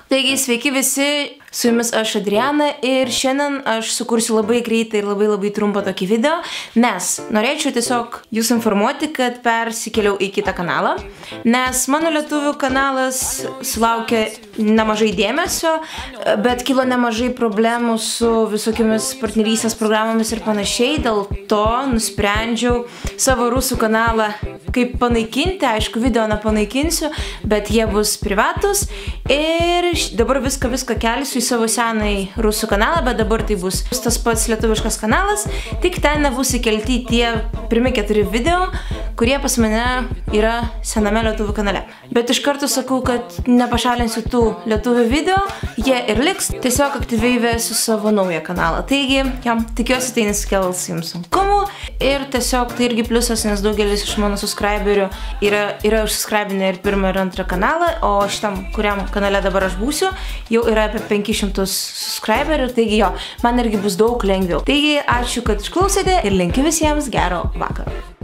Taigi, sveiki visi, su jumis aš Adriana ir šiandien aš sukursiu labai greitą ir labai trumpą tokį video, nes norėčiau tiesiog jūs informuoti, kad persikėliau į kitą kanalą, nes mano lietuvių kanalas sulaukė nemažai dėmesio, bet kilo nemažai problemų su visokiamis partnerystės programomis ir panašiai, dėl to nusprendžiau savo rusų kanalą kaip panaikinti, aišku, video nepanaikinsiu, bet jie bus privatus ir dabar viską kelsiu į savo senai rusų kanalą, bet dabar tai bus tas pats lietuviškas kanalas, tik ten nebus įkelti tie pirmi 4 video, kurie pas mane yra sename lietuvių kanale. Bet iš karto sakau, kad nepašalinsiu tų lietuvių video, jie ir liks, tiesiog aktyviai vesiu savo naują kanalą. Taigi, tikiuosi tai nesikels jums sunkumų ir tiesiog tai irgi pliusas, nes daugelis iš mano subscriberių yra užsubscribinę ir pirmą ir antrą kanalą, o šitam, kuriam kanale dabar aš būsiu, jau yra apie 500 subscriberių, taigi jo, man irgi bus daug lengviau. Taigi, ačiū, kad išklausėte ir linkiu visiems gero vakaro.